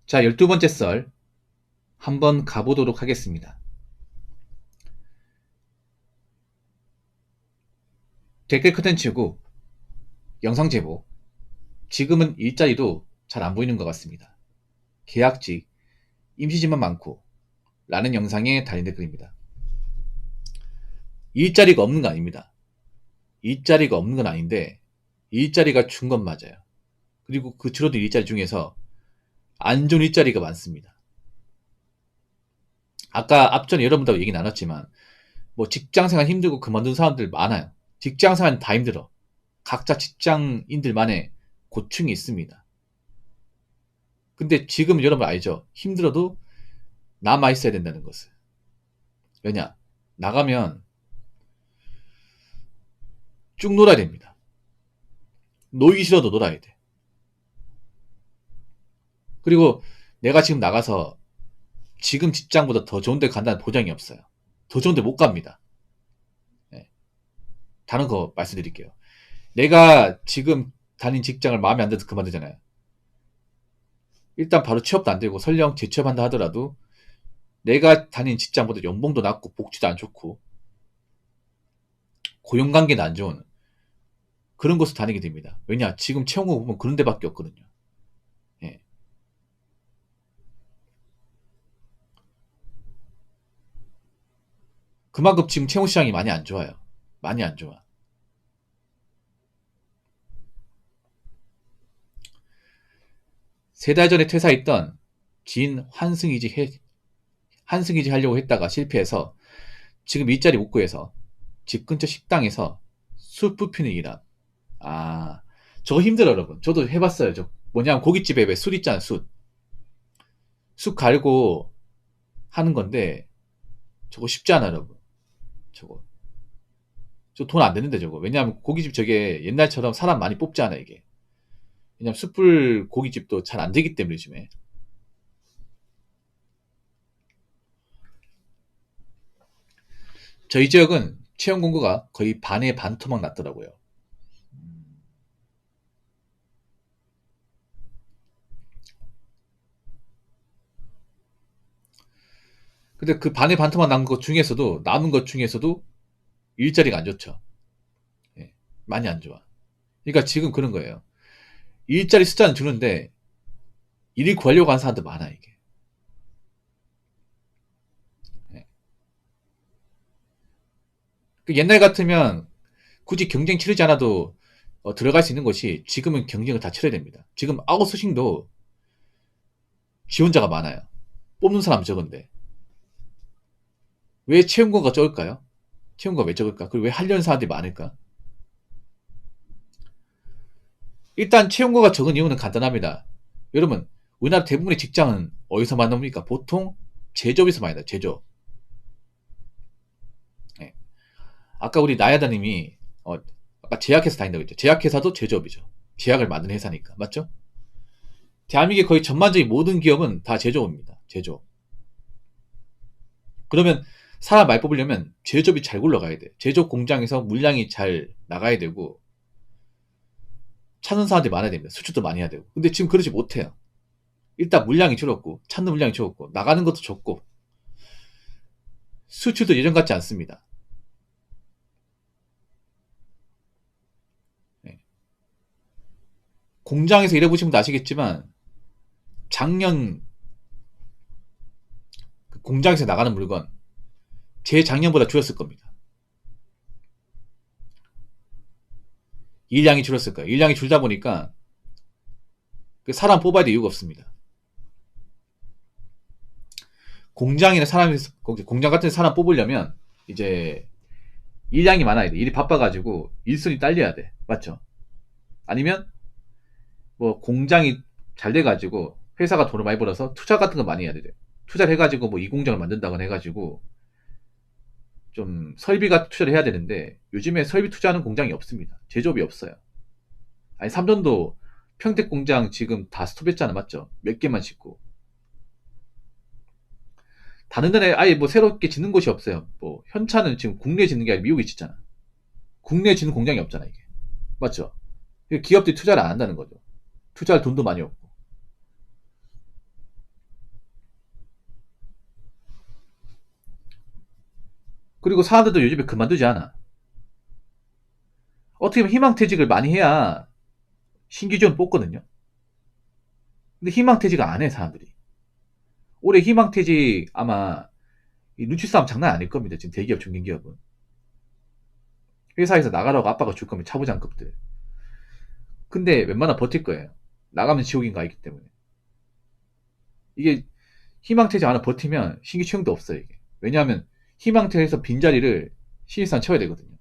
자, 12번째 썰 한번 가보도록 하겠습니다. 댓글 컨텐츠고 영상 제보. 지금은 일자리도 잘 안 보이는 것 같습니다. 계약직, 임시직만 많고 라는 영상에 달린 댓글입니다. 일자리가 없는 거 아닙니다. 일자리가 없는 건 아닌데 일자리가 준 건 맞아요. 그리고 그 줄어든 일자리 중에서 안 좋은 일자리가 많습니다. 아까 앞전에 여러분들하고 얘기 나눴지만 뭐 직장생활 힘들고 그만둔 사람들 많아요. 직장생활은 다 힘들어. 각자 직장인들만의 고충이 있습니다. 근데 지금 여러분 알죠? 힘들어도 남아 있어야 된다는 것을. 왜냐? 나가면 쭉 놀아야 됩니다. 놀기 싫어도 놀아야 돼. 그리고 내가 지금 나가서 지금 직장보다 더 좋은 데 간다는 보장이 없어요. 더 좋은 데 못 갑니다. 네. 다른 거 말씀드릴게요. 내가 지금 다닌 직장을 마음에 안 들어서 그만두잖아요. 일단 바로 취업도 안 되고 설령 재취업한다 하더라도 내가 다닌 직장보다 연봉도 낮고 복지도 안 좋고 고용관계도 안 좋은 그런 곳을 다니게 됩니다. 왜냐? 지금 채용고 보면 그런 데밖에 없거든요. 예. 그만큼 지금 채용 시장이 많이 안 좋아요. 많이 안 좋아. 세 달 전에 퇴사했던 지인 환승이직 하려고 했다가 실패해서 지금 일자리 못 구해서 집 근처 식당에서 술 뽑히는 일함. 아, 저거 힘들어, 여러분. 저도 해봤어요. 저 뭐냐면 고깃집에 왜 술 있잖아, 술. 술 갈고 하는 건데 저거 쉽지 않아, 여러분. 저거. 저 돈 안 되는데 저거. 왜냐하면 고깃집 저게 옛날처럼 사람 많이 뽑지 않아, 이게. 왜냐면 숯불 고깃집도 잘 안 되기 때문에 요즘에. 저희 지역은 채용 공고가 거의 반에 반토막 났더라고요. 근데 그 반에 반토막 난 것 중에서도 남은 것 중에서도 일자리가 안 좋죠. 예, 많이 안 좋아. 그러니까 지금 그런 거예요. 일자리 숫자는 주는데 일을 구하려고 하는 사람도 많아 이게. 예. 그 옛날 같으면 굳이 경쟁 치르지 않아도 들어갈 수 있는 것이 지금은 경쟁을 다 치러야 됩니다. 지금 아웃소싱도 지원자가 많아요. 뽑는 사람 적은데 왜 채용고가 적을까요? 채용고가 왜 적을까? 그리고 왜 하려는 사람들이 많을까? 일단 채용고가 적은 이유는 간단합니다. 여러분, 우리나라 대부분의 직장은 어디서 만납니까? 보통 제조업에서 많이 나요. 제조업. 예. 아까 우리 나야다님이 아까 제약회사 다닌다고 했죠. 제약회사도 제조업이죠. 제약을 만드는 회사니까. 맞죠? 대한민국의 거의 전반적인 모든 기업은 다 제조업입니다. 제조업. 그러면 사람 많이 뽑으려면 제조업이 잘 굴러가야 돼. 제조업 공장에서 물량이 잘 나가야 되고 찾는 사람들이 많아야 됩니다. 수출도 많이 해야 되고. 근데 지금 그러지 못해요. 일단 물량이 줄었고 찾는 물량이 줄었고 나가는 것도 적고 수출도 예전 같지 않습니다. 네. 공장에서 일해보시면 아시겠지만 작년 그 공장에서 나가는 물건 재작년보다 줄었을 겁니다. 일량이 줄었을 거예요. 일량이 줄다 보니까 그 사람 뽑아야 될 이유가 없습니다. 공장이나 공장 같은 사람 뽑으려면 이제 일량이 많아야 돼. 일이 바빠가지고 일손이 딸려야 돼. 맞죠? 아니면 뭐 공장이 잘 돼가지고 회사가 돈을 많이 벌어서 투자 같은 거 많이 해야 돼요. 투자를 해가지고 뭐 이 공장을 만든다거나 해가지고 좀 설비 같은 투자를 해야 되는데 요즘에 설비 투자하는 공장이 없습니다. 제조업이 없어요. 아니 삼전도 평택 공장 지금 다 스톱했잖아. 맞죠? 몇 개만 짓고 다른 데는 아예 뭐 새롭게 짓는 곳이 없어요. 뭐 현차는 지금 국내에 짓는 게 아니라 미국에 짓잖아. 국내에 짓는 공장이 없잖아 이게. 맞죠? 기업들이 투자를 안 한다는 거죠. 투자할 돈도 많이 없고. 그리고 사람들도 요즘에 그만두지 않아. 어떻게 보면 희망퇴직을 많이 해야 신규 지원 뽑거든요. 근데 희망퇴직을 안 해, 사람들이. 올해 희망퇴직 아마 눈치 싸움 장난 아닐 겁니다. 지금 대기업, 중견기업은. 회사에서 나가라고 압박을 줄 거면 차부장급들. 근데 웬만하면 버틸 거예요. 나가면 지옥인가 있기 때문에. 이게 희망퇴직 하나 버티면 신규 채용도 없어요, 이게. 왜냐하면 희망퇴직에서 빈자리를 신입사원 채워야 되거든요.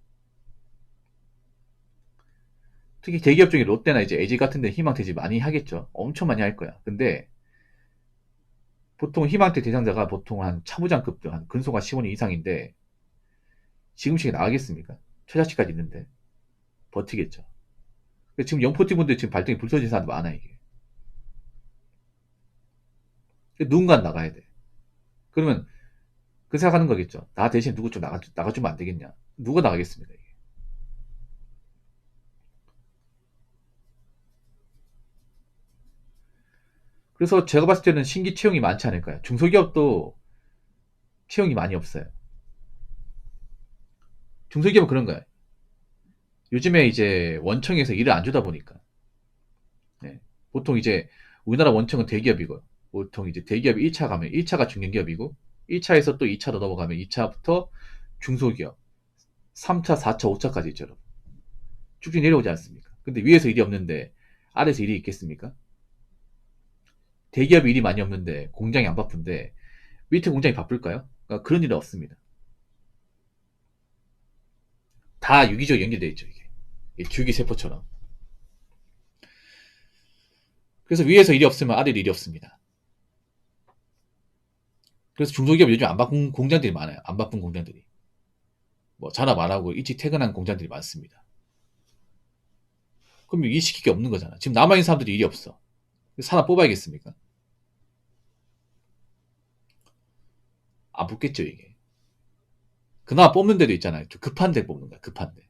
특히 대기업 중에 롯데나 이제 LG 같은 데 희망퇴직 많이 하겠죠. 엄청 많이 할 거야. 근데 보통 희망퇴직 대상자가 보통 한 차부장급들, 한 근소가 15년 이상인데 지금 시기에 나가겠습니까? 최저치까지 있는데 버티겠죠. 지금 영포티 분들 지금 발등에 불 터진 사람도 많아, 이게. 누군가 나가야 돼. 그러면 그 생각하는 거겠죠. 나 대신 누구 좀 나가주면 안 되겠냐. 누가 나가겠습니까, 이게. 그래서 제가 봤을 때는 신규 채용이 많지 않을까요? 중소기업도 채용이 많이 없어요. 중소기업은 그런 거야. 요즘에 이제 원청에서 일을 안 주다 보니까. 네. 보통 이제 우리나라 원청은 대기업이고, 보통 이제 대기업이 1차 가면 1차가 중견기업이고, 1차에서 또 2차로 넘어가면 2차부터 중소기업, 3차, 4차, 5차까지 있죠, 여러분. 쭉쭉 내려오지 않습니까? 근데 위에서 일이 없는데 아래에서 일이 있겠습니까? 대기업이 일이 많이 없는데 공장이 안 바쁜데 밑에 공장이 바쁠까요? 그러니까 그런 일은 없습니다. 다 유기적으로 연결되어 있죠, 이게. 줄기세포처럼. 그래서 위에서 일이 없으면 아래에 일이 없습니다. 그래서 중소기업 요즘 안 바쁜 공장들이 많아요. 안 바쁜 공장들이. 뭐 잔업 안 하고 일찍 퇴근한 공장들이 많습니다. 그럼 일 시킬 게 없는 거잖아. 지금 남아있는 사람들이 일이 없어. 사람 뽑아야겠습니까? 안 뽑겠죠, 이게. 그나마 뽑는 데도 있잖아요. 좀 급한 데 뽑는 거야, 급한 데.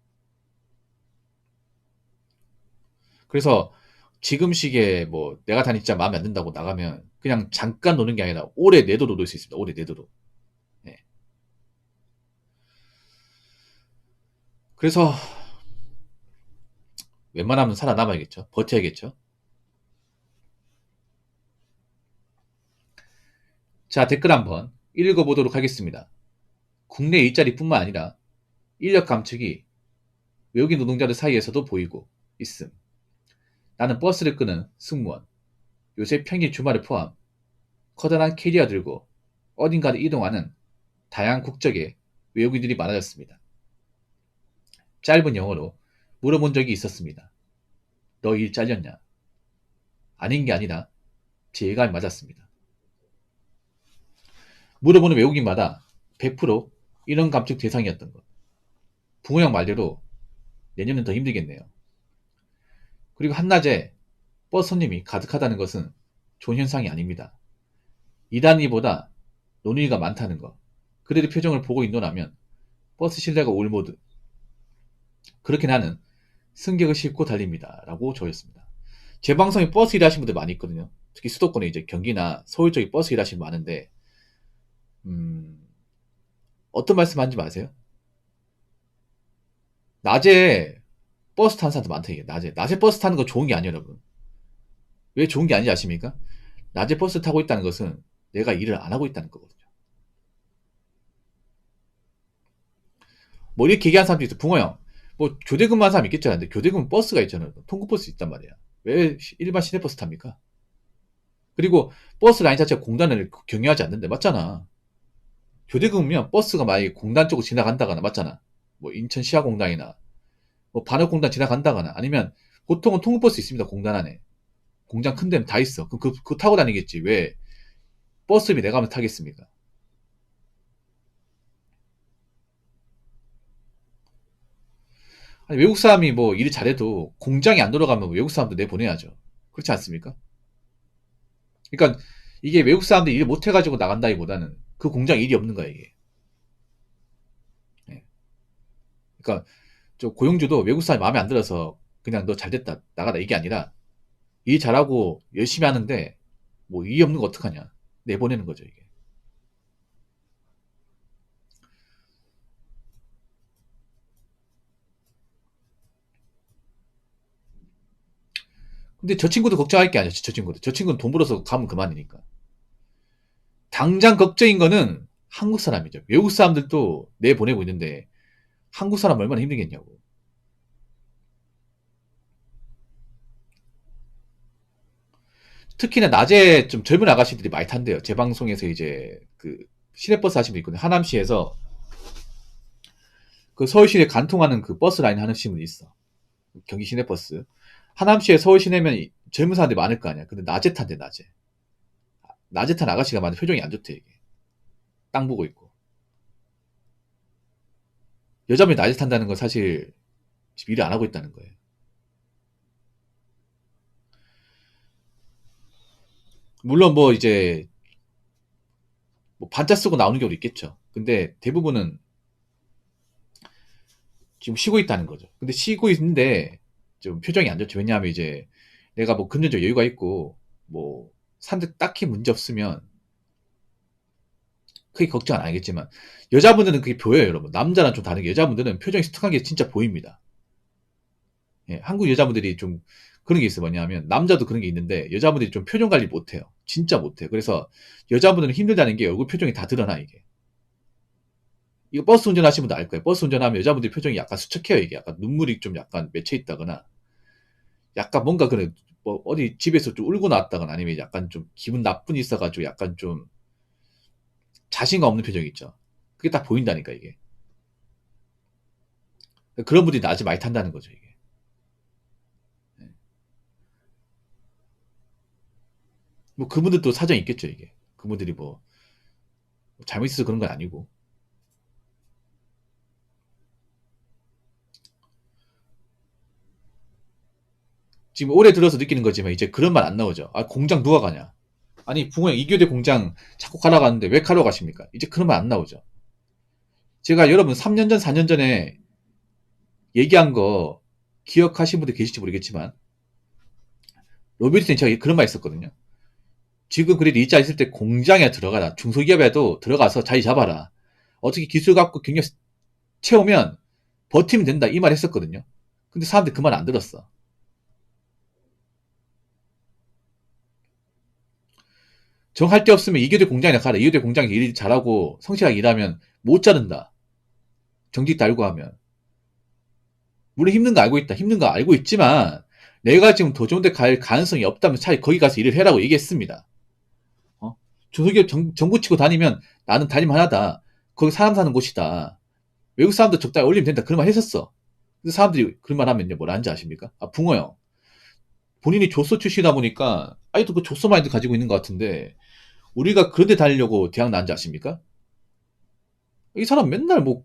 그래서 지금 시기에 뭐 내가 다닐 자 마음에 안 든다고 나가면 그냥 잠깐 노는 게 아니라 오래 내도록 놀 수 있습니다. 오래 내도록. 네. 그래서 웬만하면 살아남아야겠죠. 버텨야겠죠. 자, 댓글 한번 읽어보도록 하겠습니다. 국내 일자리뿐만 아니라 인력 감축이 외국인 노동자들 사이에서도 보이고 있음. 나는 버스를 끄는 승무원. 요새 평일 주말을 포함 커다란 캐리어 들고 어딘가를 이동하는 다양한 국적의 외국인들이 많아졌습니다. 짧은 영어로 물어본 적이 있었습니다. 너 일 잘렸냐? 아닌 게 아니라 제 예감이 맞았습니다. 물어보는 외국인마다 100% 인원 감축 대상이었던 것. 붕어 형 말대로 내년은 더 힘들겠네요. 그리고 한낮에 버스 손님이 가득하다는 것은 좋은 현상이 아닙니다. 일하는 이보다 노는 이가 많다는 것. 그들의 표정을 보고 있노라면 버스 실내가 올모드. 그렇게 나는 승객을 싣고 달립니다. 라고 적었습니다. 제 방송에 버스 일하시는 분들 많이 있거든요. 특히 수도권에 이제 경기나 서울 쪽에 버스 일하시는 분 많은데, 어떤 말씀 하는지 아세요? 낮에 버스 타는 사람도 많다, 이게. 낮에 버스 타는 거 좋은 게 아니에요, 여러분. 왜 좋은 게 아닌지 아십니까? 낮에 버스 타고 있다는 것은 내가 일을 안 하고 있다는 거거든요. 뭐 이렇게 얘기하는 사람도 있어. 붕어 형. 뭐 교대 근무하는 사람 있겠잖아요. 근데 교대 근무 버스가 있잖아요. 통근버스 있단 말이야. 왜 일반 시내버스 탑니까? 그리고 버스 라인 자체가 공단을 경유하지 않는데, 맞잖아. 교대 근무면 버스가 만약에 공단 쪽으로 지나간다거나, 맞잖아. 뭐 인천 시야공단이나 뭐 반월공단 지나간다거나, 아니면 보통은 통근버스 있습니다. 공단 안에. 공장 큰 데는 다 있어. 그럼 그거 타고 다니겠지. 왜 버스비 내가 하면 타겠습니까? 아니, 외국 사람이 뭐 일을 잘해도 공장이 안 돌아가면 외국 사람도 내보내야죠. 그렇지 않습니까? 그러니까 이게 외국 사람들이 일을 못 해가지고 나간다기보다는 그 공장 일이 없는 거야, 이게. 예. 그러니까 저 고용주도 외국 사람이 마음에 안 들어서 그냥 너 잘됐다 나가다 이게 아니라 일 잘하고 열심히 하는데 뭐 일이 없는 거 어떡하냐, 내보내는 거죠, 이게. 근데 저 친구도 걱정할 게 아니야. 저 친구는 돈 벌어서 가면 그만이니까. 당장 걱정인 거는 한국 사람이죠. 외국 사람들도 내보내고 있는데 한국 사람 얼마나 힘들겠냐고. 특히나 낮에 좀 젊은 아가씨들이 많이 탄대요. 제 방송에서 이제 그 시내버스 하시는 분 있거든요. 하남시에서 그 서울시내 간통하는 그 버스 라인 하는 분이 있어. 경기 시내버스. 하남시에 서울 시내면 젊은 사람들이 많을 거 아니야. 근데 낮에 탄대, 낮에. 낮에 탄 아가씨가 많은데 표정이 안 좋대, 이게. 땅 보고 있고. 여자분이 낮에 탄다는 건 사실 지금 일을 안 하고 있다는 거예요. 물론 뭐 이제 뭐 반자 쓰고 나오는 경우도 있겠죠. 근데 대부분은 지금 쉬고 있다는 거죠. 근데 쉬고 있는데 좀 표정이 안 좋죠. 왜냐하면 이제 내가 뭐 금전적 여유가 있고 뭐 산데 딱히 문제 없으면 크게 걱정 안 하겠지만 여자분들은 그게 보여요, 여러분. 남자랑 좀 다르게 여자분들은 표정이 스툭한 게 진짜 보입니다. 예, 한국 여자분들이 좀 그런 게 있어요. 뭐냐면 남자도 그런 게 있는데 여자분들이 좀 표정 관리 못해요. 진짜 못해요. 그래서 여자분들은 힘들다는 게 얼굴 표정이 다 드러나, 이게. 이거 버스 운전하시는 분도 알 거예요. 버스 운전하면 여자분들 표정이 약간 수척해요. 이게 약간 눈물이 좀 약간 맺혀 있다거나 약간 뭔가 그래 뭐 어디 집에서 좀 울고 나왔다거나 아니면 약간 좀 기분 나쁜 일 있어가지고 약간 좀 자신감 없는 표정이 있죠. 그게 딱 보인다니까, 이게. 그런 분들이 낮에 많이 탄다는 거죠, 이게. 뭐 그분들도 사정이 있겠죠, 이게. 그분들이 뭐 잘못 있어서 그런 건 아니고. 지금 올해 들어서 느끼는 거지만 이제 그런 말 안 나오죠. 아, 공장 누가 가냐? 아니, 붕어형 이교대 공장 자꾸 가러 가는데 왜 가러 가십니까? 이제 그런 말 안 나오죠. 제가 여러분 3년 전, 4년 전에 얘기한 거 기억하신 분들 계실지 모르겠지만 로비리스는 제가 그런 말 했었거든요. 지금 그래도 이자 있을 때 공장에 들어가라. 중소기업에도 들어가서 자리 잡아라. 어떻게 기술 갖고 경력 채우면 버티면 된다. 이 말 했었거든요. 근데 사람들이 그 말 안 들었어. 정할 데 없으면 이교대 공장에 가라. 이교대 공장에서 일 잘하고 성실하게 일하면 못 자른다. 정직 달고 하면. 물론 힘든 거 알고 있다. 힘든 거 알고 있지만 내가 지금 더 좋은 데 갈 가능성이 없다면 차라리 거기 가서 일을 해라고 얘기했습니다. 어? 중소기업 정부 치고 다니면 나는 다님 하나다. 거기 사람 사는 곳이다. 외국 사람도 적당히 올리면 된다. 그런 말 했었어. 근데 사람들이 그런 말 하면 뭐라 하는지 아십니까? 아, 붕어요. 본인이 조서 출신이다 보니까 아직도 그 조서 마인드 가지고 있는 것 같은데 우리가 그런 데 다니려고 대학 나온지 아십니까? 이 사람 맨날 뭐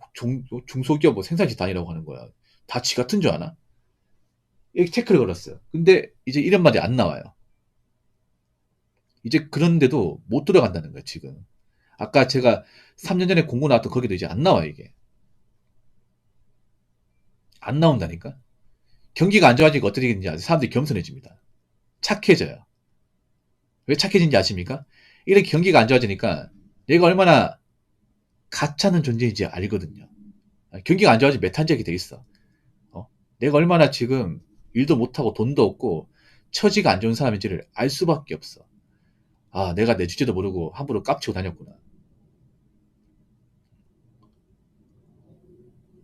중소기업 뭐 생산시 다니라고 하는 거야. 다 지 같은 줄 아나? 이렇게 태클을 걸었어요. 근데 이제 이런 말이 안 나와요. 이제 그런데도 못 들어간다는 거야, 지금. 아까 제가 3년 전에 공고 나왔던 거기도 이제 안 나와, 이게. 안 나온다니까? 경기가 안 좋아지니까 어떻게 되는지 아세요? 사람들이 겸손해집니다. 착해져요. 왜 착해진지 아십니까? 이렇게 경기가 안 좋아지니까 내가 얼마나 가짜는 존재인지 알거든요. 경기가 안 좋아지면 메탄적이 돼 있어. 내가 얼마나 지금 일도 못하고 돈도 없고 처지가 안 좋은 사람인지를 알 수밖에 없어. 아, 내가 내 주제도 모르고 함부로 깝치고 다녔구나.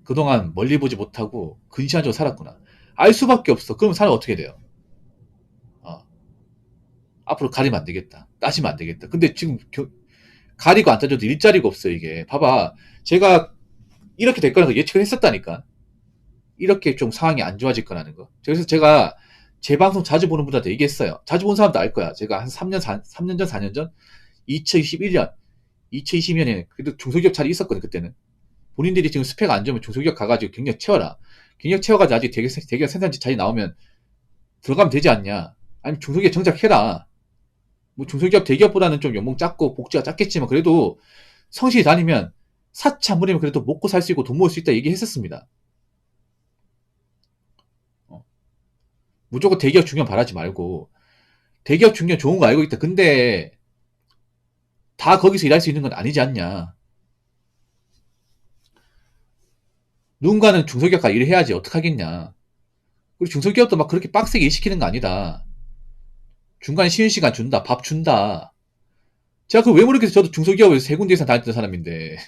그동안 멀리 보지 못하고 근시안적으로 살았구나. 알 수밖에 없어. 그럼 사람 어떻게 돼요? 어, 앞으로 가리면 안 되겠다. 따지면 안 되겠다. 근데 지금 가리고 안 따져도 일자리가 없어, 이게. 봐봐. 제가 이렇게 될 거라고 예측을 했었다니까. 이렇게 좀 상황이 안 좋아질 거라는 거. 그래서 제가 제 방송 자주 보는 분들한테 얘기했어요. 자주 본 사람도 알 거야. 제가 한 3년 전, 4년 전, 2021년, 2020년에 그래도 중소기업 자리 있었거든, 그때는. 본인들이 지금 스펙 안 좋으면 중소기업 가가지고 경력 채워라. 경력 채워가지고 아직 대기업 생산지 자리 나오면 들어가면 되지 않냐. 아니면 중소기업 정착해라. 뭐 중소기업 대기업보다는 좀 연봉 작고 복지가 작겠지만 그래도 성실히 다니면 사치 안 부리면 그래도 먹고 살 수 있고 돈 모을 수 있다 얘기했었습니다. 어, 무조건 대기업 중년 바라지 말고 대기업 중년 좋은 거 알고 있다. 근데 다 거기서 일할 수 있는 건 아니지 않냐. 누군가는 중소기업과 일을 해야지 어떡하겠냐. 그리고 중소기업도 막 그렇게 빡세게 일 시키는 거 아니다. 중간에 쉬는 시간 준다. 밥 준다. 제가 그 왜 모르겠어요. 저도 중소기업에서 세 군데 이상 다녔던 사람인데,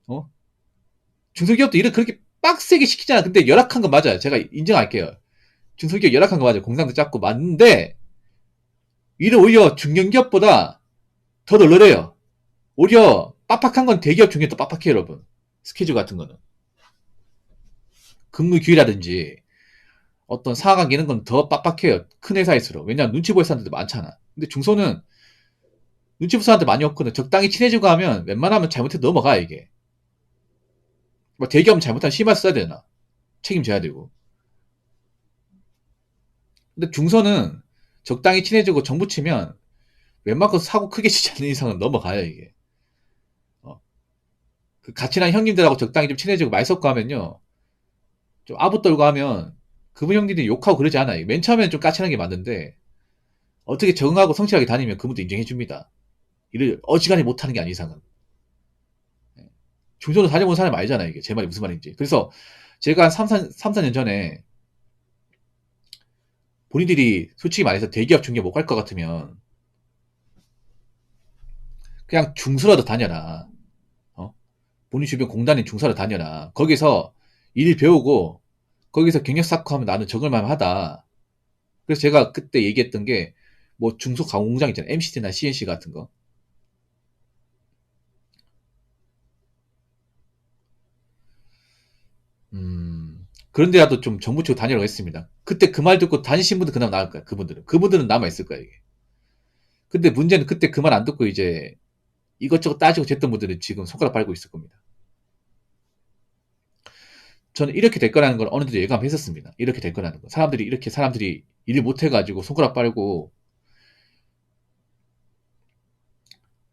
어? 중소기업도 일을 그렇게 빡세게 시키잖아. 근데 열악한 건 맞아요. 제가 인정할게요. 중소기업 열악한 거 맞아요. 공장도 작고 맞는데, 일은 오히려 중견기업보다 더 널널해요. 오히려 빡빡한 건 대기업 중에 더 빡빡해요, 여러분. 스케줄 같은 거는. 근무 규율이라든지, 어떤 상황 이런 건 더 빡빡해요. 큰 회사일수록. 왜냐면 눈치 보일 사람들도 많잖아. 근데 중소는 눈치 볼 사람들 많이 없거든. 적당히 친해지고 하면 웬만하면 잘못해도 넘어가, 이게. 뭐 대기업은 잘못하면 심할 써야 되나. 책임져야 되고. 근데 중소는 적당히 친해지고 정부 치면 웬만큼 사고 크게 치지 않는 이상은 넘어가요, 이게. 어. 그 같이 난 형님들하고 적당히 좀 친해지고 말 섞고 하면요. 좀 아부 떨고 하면 그분 형님들이 욕하고 그러지 않아요. 맨 처음에는 좀 까칠한 게 맞는데 어떻게 적응하고 성실하게 다니면 그분도 인정해줍니다. 일을 어지간히 못하는 게 아닌 이상은. 중소도 다녀본 사람이 알잖아요, 이게. 제 말이 무슨 말인지. 그래서 제가 한 4년 전에 본인들이 솔직히 말해서 대기업 중개 못 갈 것 같으면 그냥 중소라도 다녀라. 어? 본인 주변 공단인 중소라도 다녀라. 거기서 일 배우고 거기서 경력 쌓고 하면 나는 적을 만하다. 그래서 제가 그때 얘기했던 게 뭐 중소 가공공장 있잖아요. MCT나 CNC 같은 거. 그런데라도 좀 정부 쪽으로 다니라고 했습니다. 그때 그 말 듣고 다니신 분들 그나마 나을 거야. 그분들은 남아있을 거야, 이게. 근데 문제는 그때 그 말 안 듣고 이제 이것저것 따지고 쟀던 분들은 지금 손가락 빨고 있을 겁니다. 저는 이렇게 될 거라는 걸 어느 정도 예감했었습니다. 이렇게 될 거라는 거. 사람들이 일을 못 해가지고 손가락 빨고,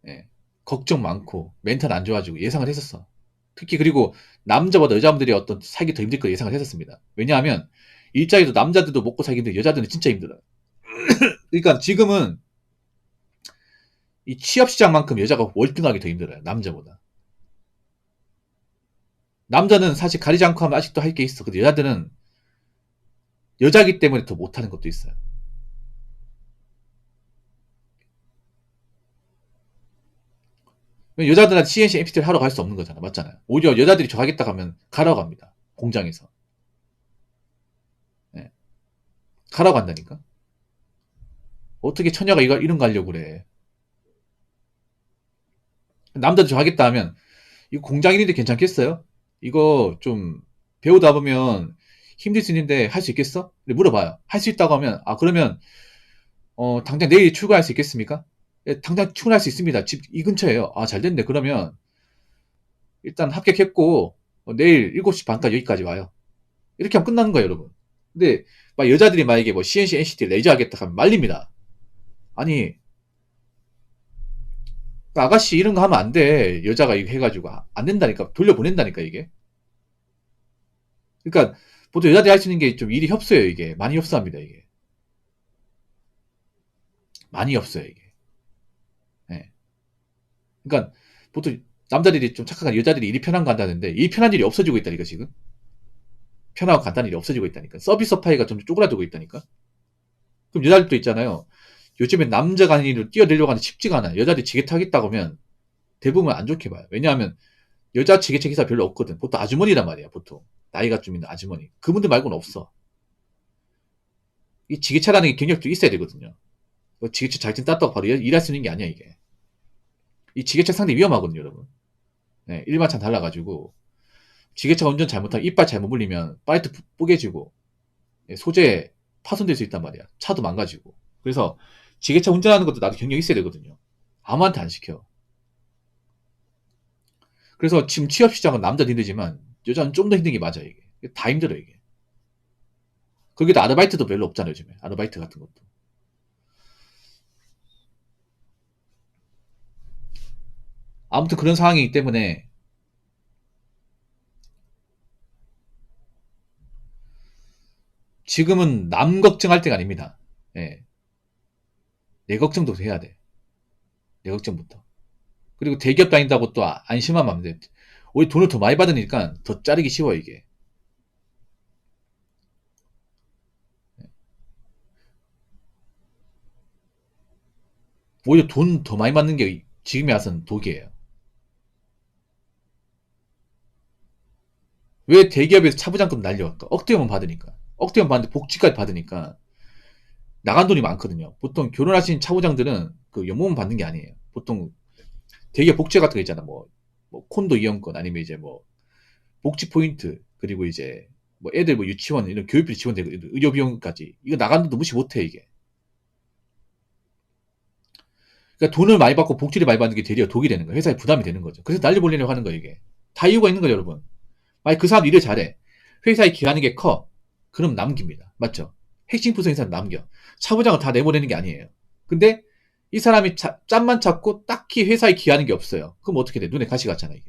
예, 걱정 많고, 멘탈 안 좋아지고 예상을 했었어. 특히 그리고 남자보다 여자분들이 어떤 살기 더 힘들 거 예상을 했었습니다. 왜냐하면 일자리도 남자들도 먹고 살기 힘들고 여자들은 진짜 힘들어요. 그러니까 지금은 이 취업 시장만큼 여자가 월등하게 더 힘들어요. 남자보다. 남자는 사실 가리지 않고 하면 아직도 할 게 있어. 근데 여자들은 여자기 때문에 더 못하는 것도 있어요. 여자들한테 CNC, MPT를 하러 갈 수 없는 거잖아. 맞잖아요. 오히려 여자들이 저 하겠다 하면 가라고 합니다. 공장에서. 네. 가라고 한다니까. 어떻게 처녀가 이런 거 하려고 그래. 남자도 저 하겠다 하면 이거 공장 일인데 괜찮겠어요? 이거 좀 배우다 보면 힘들 수 있는데 할 수 있겠어? 물어봐요. 할 수 있다고 하면 그러면 당장 내일 출근할 수 있겠습니까? 예, 당장 출근할 수 있습니다. 집 이 근처에요. 잘 됐네. 그러면 일단 합격했고 내일 7시 반까지 여기까지 와요. 이렇게 하면 끝나는 거예요, 여러분. 근데 막 여자들이 만약에 뭐 CNC, NCT 레저 하겠다 하면 말립니다. 아니 아가씨 이런 거 하면 안 돼. 여자가 이거 해가지고 안 된다니까. 돌려보낸다니까 이게. 그러니까 보통 여자들이 할 수 있는 게 좀 일이 협소해요, 이게. 많이 협소합니다, 이게. 많이 협소해요, 이게. 예. 그러니까 보통 남자들이 좀 착각한 여자들이 일이 편한 거 한다는데 일 편한 일이 없어지고 있다니까 지금. 편하고 간단한 일이 없어지고 있다니까. 서비스 파이가 좀 쪼그라들고 있다니까. 그럼 여자들도 있잖아요. 요즘에 남자가 하는 일을 뛰어내려고 하는데 쉽지가 않아요. 여자들이 지게차 하겠다고 하면 대부분 안 좋게 봐요. 왜냐하면 여자 지게차 기사 별로 없거든. 보통 아주머니란 말이야, 보통. 나이가 좀 있는 아주머니. 그분들 말고는 없어. 이 지게차라는 게 경력도 있어야 되거든요. 지게차 자격증 땄다고 바로 일할 수 있는 게 아니야, 이게. 이 지게차 상당히 위험하거든요, 여러분. 네, 일반 차는 달라가지고. 지게차 운전 잘못하면 이빨 잘못 물리면 파이트 뿌개지고, 소재 파손될 수 있단 말이야. 차도 망가지고. 그래서 지게차 운전하는 것도 나도 경력이 있어야 되거든요. 아무한테 안 시켜. 그래서 지금 취업 시장은 남자도 힘들지만 여자는 좀 더 힘든 게 맞아, 이게. 다 힘들어, 이게. 거기다 아르바이트도 별로 없잖아요, 요즘에. 아르바이트 같은 것도. 아무튼 그런 상황이기 때문에 지금은 남 걱정할 때가 아닙니다. 예. 내 걱정도 해야 돼. 내 걱정부터. 그리고 대기업 다닌다고 또 안심하면 안 돼. 오히려 돈을 더 많이 받으니까 더 자르기 쉬워, 이게. 오히려 돈 더 많이 받는 게 지금에 와서는 독이에요. 왜 대기업에서 차부장급 날려갈까? 억대만 받으니까. 억대만 받는데 복지까지 받으니까 나간 돈이 많거든요. 보통 결혼하신 차부장들은 그 연봉만 받는 게 아니에요. 보통 대기업 복지 같은 거 있잖아. 뭐 콘도 이용권 아니면 이제 뭐 복지 포인트 그리고 이제 뭐 애들 뭐 유치원 이런 교육비 지원되고 의료 비용까지 이거 나간 돈도 무시 못해 이게. 그러니까 돈을 많이 받고 복지를 많이 받는 게 되려 독이 되는 거예요. 회사에 부담이 되는 거죠. 그래서 날려보려고 하는 거예요 이게. 다 이유가 있는 거죠 여러분. 만약 그 사람 일을 잘해. 회사에 기여하는 게 커. 그럼 남깁니다. 맞죠? 핵심 부서 인사는 남겨. 차부장을 다 내보내는 게 아니에요. 근데 이 사람이 짬만 찾고 딱히 회사에 기여하는 게 없어요. 그럼 어떻게 돼? 눈에 가시 같잖아 이게.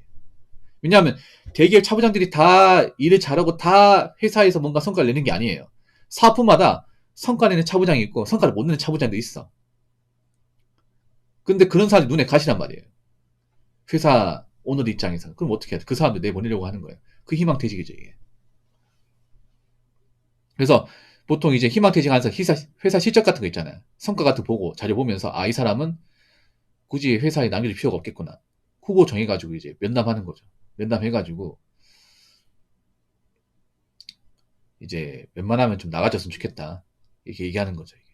왜냐하면 대기업 차부장들이 다 일을 잘하고 다 회사에서 뭔가 성과를 내는 게 아니에요. 사업부마다 성과 내는 차부장이 있고 성과를 못 내는 차부장도 있어. 근데 그런 사람이 눈에 가시란 말이에요. 회사 오너 입장에서. 그럼 어떻게 해야 돼? 그 사람들 내보내려고 하는 거예요. 그 희망퇴직이죠 이게. 그래서 보통 이제 희망퇴직하면서 회사 실적 같은 거 있잖아요. 성과 같은 거 보고 자료 보면서 아 이 사람은 굳이 회사에 남길 필요가 없겠구나. 후보 정해가지고 이제 면담하는 거죠. 면담해가지고 이제 웬만하면 좀 나가줬으면 좋겠다. 이렇게 얘기하는 거죠. 이게.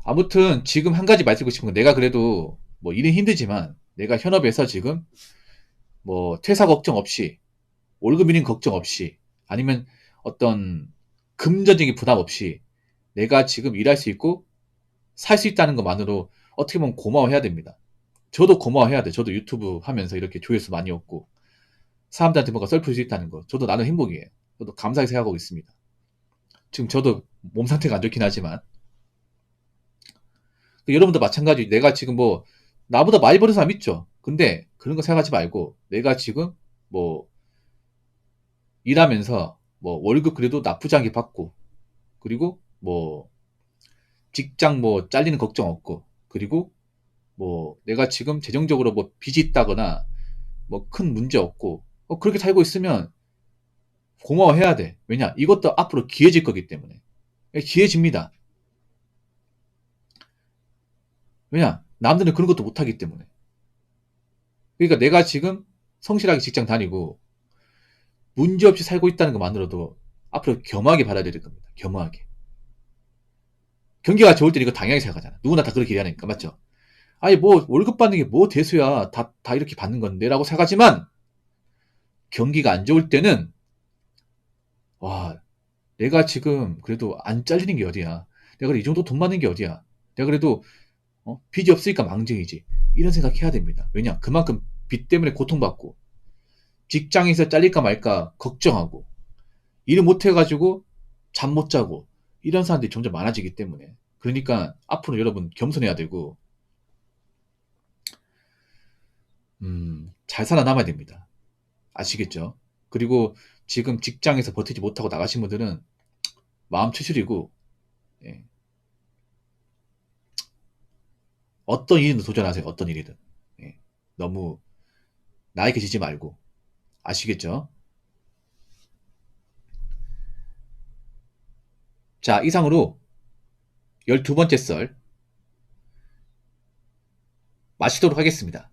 아무튼 지금 한 가지 말씀드리고 싶은 건 내가 그래도 뭐 일은 힘들지만 내가 현업에서 지금 뭐 퇴사 걱정 없이 월급 일인 걱정 없이 아니면 어떤 금전적인 부담 없이 내가 지금 일할 수 있고 살 수 있다는 것만으로 어떻게 보면 고마워해야 됩니다. 저도 고마워해야 돼. 저도 유튜브 하면서 이렇게 조회수 많이 얻고 사람들한테 뭔가 썰 풀 수 있다는 거. 저도 나는 행복이에요. 저도 감사하게 생각하고 있습니다. 지금 저도 몸 상태가 안 좋긴 하지만 여러분도 마찬가지. 내가 지금 뭐 나보다 많이 버는 사람 있죠. 근데 그런 거 생각하지 말고 내가 지금 뭐 일하면서 뭐 월급 그래도 나쁘지 않게 받고 그리고 뭐 직장 뭐 잘리는 걱정 없고 그리고 뭐 내가 지금 재정적으로 뭐 빚이 있다거나 뭐 큰 문제 없고 그렇게 살고 있으면 고마워해야 돼. 왜냐? 이것도 앞으로 기회질 거기 때문에. 기회집니다. 왜냐? 남들은 그런 것도 못하기 때문에. 그러니까 내가 지금 성실하게 직장 다니고 문제없이 살고 있다는 것만으로도 앞으로 겸하게 받아들여야 될 겁니다. 겸하게. 경기가 좋을 때 이거 당연하게 생각하잖아. 누구나 다 그렇게 얘기하니까. 맞죠? 아니 뭐 월급 받는 게 뭐 대수야. 다 이렇게 받는 건데 라고 생각하지만 경기가 안 좋을 때는 와 내가 지금 그래도 안 잘리는 게 어디야. 내가 이 정도 돈 받는 게 어디야. 내가 그래도 빚이 없으니까 망정이지. 이런 생각해야 됩니다. 왜냐? 그만큼 빚 때문에 고통받고 직장에서 잘릴까 말까 걱정하고 일을 못 해가지고 잠 못 자고 이런 사람들이 점점 많아지기 때문에 그러니까 앞으로 여러분 겸손해야 되고 잘 살아남아야 됩니다. 아시겠죠? 그리고 지금 직장에서 버티지 못하고 나가신 분들은 마음 추스리고 예, 어떤 일이든 도전하세요. 어떤 일이든 예, 너무 나이게 지지 말고 아시겠죠? 자 이상으로 12번째 썰 마치도록 하겠습니다.